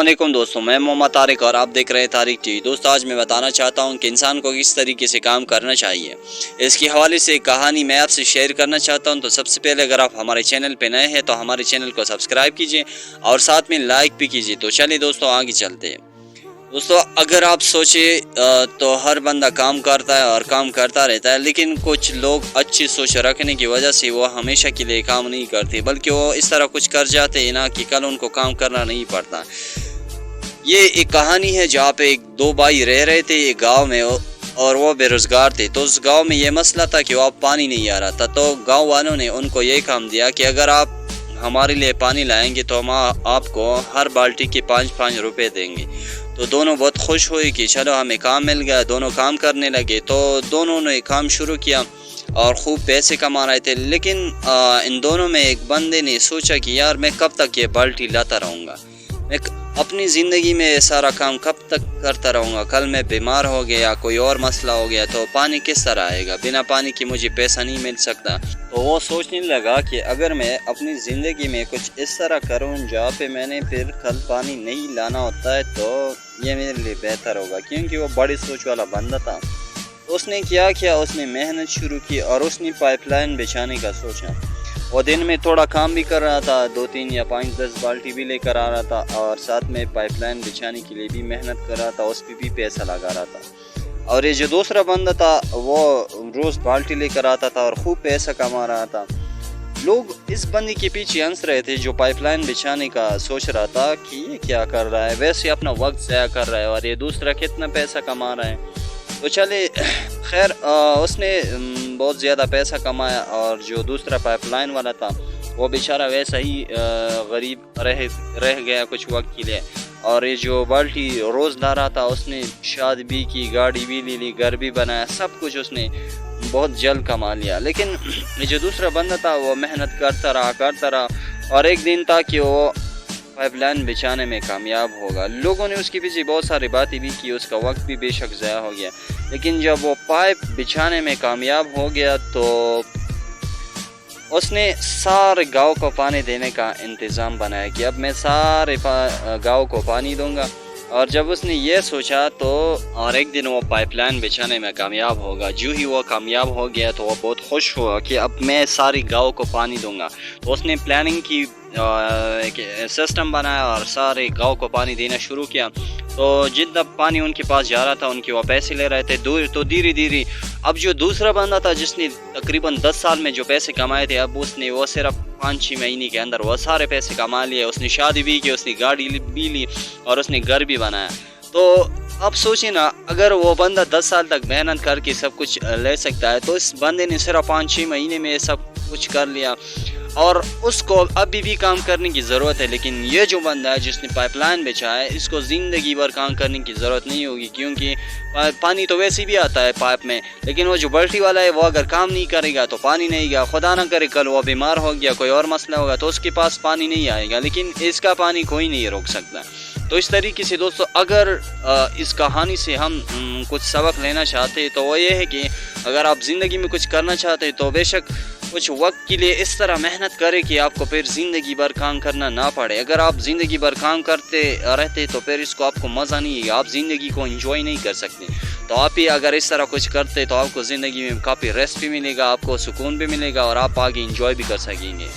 वालेकुम दोस्तों, मैं मोहम्मद तारिक और आप देख रहे हैं तारिक टीवी। दोस्तों, आज मैं बताना चाहता हूं कि इंसान को किस तरीके से काम करना चाहिए। इसके हवाले से एक कहानी मैं आपसे शेयर करना चाहता हूं। तो सबसे पहले अगर आप हमारे चैनल पे नए हैं तो हमारे चैनल को सब्सक्राइब कीजिए और साथ में लाइक भी कीजिए। तो चलिए दोस्तों आगे चलते हैं। दोस्तों, अगर आप सोचे तो हर बंदा काम करता है और काम करता रहता है, लेकिन कुछ लोग अच्छी सोच रखने की वजह से वो हमेशा के लिए काम नहीं करते, बल्कि वो इस तरह कुछ कर जाते हैं ना कि कल उनको काम करना नहीं पड़ता। ये एक कहानी है जहाँ पे दो भाई रह रहे थे एक गांव में और वो बेरोजगार थे। तो उस गांव में ये मसला था कि वहाँ पानी नहीं आ रहा था। तो गांव वालों ने उनको ये काम दिया कि अगर आप हमारे लिए पानी लाएंगे तो हम आपको हर बाल्टी के 5-5 रुपए देंगे। तो दोनों बहुत खुश हुए कि चलो हमें काम मिल गया। दोनों काम करने लगे। तो दोनों ने काम शुरू किया और खूब पैसे कमा रहे थे। लेकिन इन दोनों में एक बंदे ने सोचा कि यार मैं कब तक ये बाल्टी लाता रहूँगा, मैं अपनी ज़िंदगी में सारा काम कब तक करता रहूँगा। कल मैं बीमार हो गया, कोई और मसला हो गया तो पानी किस तरह आएगा, बिना पानी के मुझे पैसा नहीं मिल सकता। तो वो सोचने लगा कि अगर मैं अपनी ज़िंदगी में कुछ इस तरह करूँ जहाँ पे मैंने फिर कल पानी नहीं लाना होता है तो ये मेरे लिए बेहतर होगा। क्योंकि वो बड़ी सोच वाला बंदा था। तो उसने क्या किया, उसने मेहनत शुरू की और उसने पाइपलाइन बिछाने का सोचा। वो दिन में थोड़ा काम भी कर रहा था, 2-3 या 5-10 बाल्टी भी लेकर आ रहा था और साथ में पाइपलाइन बिछाने के लिए भी मेहनत कर रहा था, उस पर भी पैसा लगा रहा था। और ये जो दूसरा बंदा था वो रोज़ बाल्टी लेकर आता था और खूब पैसा कमा रहा था। लोग इस बंदी के पीछे हंस रहे थे जो पाइपलाइन बिछाने का सोच रहा था कि ये क्या कर रहा है, वैसे अपना वक्त ज़ाया कर रहा है और ये दूसरा कितना पैसा कमा रहा है। तो चले खैर उसने बहुत ज़्यादा पैसा कमाया और जो दूसरा पाइपलाइन वाला था वो बेचारा वैसा ही गरीब रह गया कुछ वक्त के लिए। और ये जो बाल्टी रोज़ ला रहा था उसने शादी भी की, गाड़ी भी ले ली, घर भी बनाया, सब कुछ उसने बहुत जल्द कमा लिया। लेकिन ये जो दूसरा बंदा था वो मेहनत करता रहा और एक दिन था कि वो पाइपलाइन बिछाने में कामयाब होगा। लोगों ने उसके पीछे बहुत सारी बातें भी की, उसका वक्त भी बेशक ज़ाया हो गया। लेकिन जब वो पाइप बिछाने में कामयाब हो गया तो उसने सारे गांव को पानी देने का इंतज़ाम बनाया कि अब मैं सारे गांव को पानी दूंगा। और जब उसने ये सोचा तो और एक दिन वो पाइपलाइन बिछाने में कामयाब होगा। जो ही वो कामयाब हो गया तो वो बहुत खुश हुआ कि अब मैं सारी गांव को पानी दूंगा। तो उसने प्लानिंग की, एक सिस्टम बनाया और सारे गांव को पानी देना शुरू किया। तो जितना पानी उनके पास जा रहा था उनके वो पैसे ले रहे थे दूर। तो धीरे धीरे अब जो दूसरा बंदा था जिसने तकरीबन 10 साल में जो पैसे कमाए थे, अब उसने वो सिर्फ 5-6 महीने के अंदर वो सारे पैसे कमा लिए। उसने शादी भी की, उसने गाड़ी भी ली और उसने घर भी बनाया। तो अब सोचिए ना, अगर वो बंदा 10 साल तक मेहनत करके सब कुछ ले सकता है तो इस बंदे ने सिर्फ 5-6 महीने में सब कुछ कर लिया और उसको अभी भी काम करने की ज़रूरत है। लेकिन ये जो बंदा है जिसने पाइपलाइन बिछा है, इसको ज़िंदगी भर काम करने की ज़रूरत नहीं होगी। क्योंकि पानी तो वैसे भी आता है पाइप में। लेकिन वो जो बाल्टी वाला है वो अगर काम नहीं करेगा तो पानी नहीं गया। खुदा ना करे कल वो बीमार हो गया, कोई और मसला होगा तो उसके पास पानी नहीं आएगा। लेकिन इसका पानी कोई नहीं रोक सकता। तो इस तरीके से दोस्तों, अगर इस कहानी से हम कुछ सबक लेना चाहते हैं तो वो ये है कि अगर आप ज़िंदगी में कुछ करना चाहते हैं तो बेशक कुछ वक्त के लिए इस तरह मेहनत करें कि आपको फिर ज़िंदगी भर काम करना ना पड़े। अगर आप ज़िंदगी भर काम करते रहते तो फिर इसको आपको मज़ा नहीं है, आप ज़िंदगी को एंजॉय नहीं कर सकते। तो आप ही अगर इस तरह कुछ करते तो आपको ज़िंदगी में काफ़ी रेस्ट भी मिलेगा, आपको सुकून भी मिलेगा और आप आगे एंजॉय भी कर सकेंगे।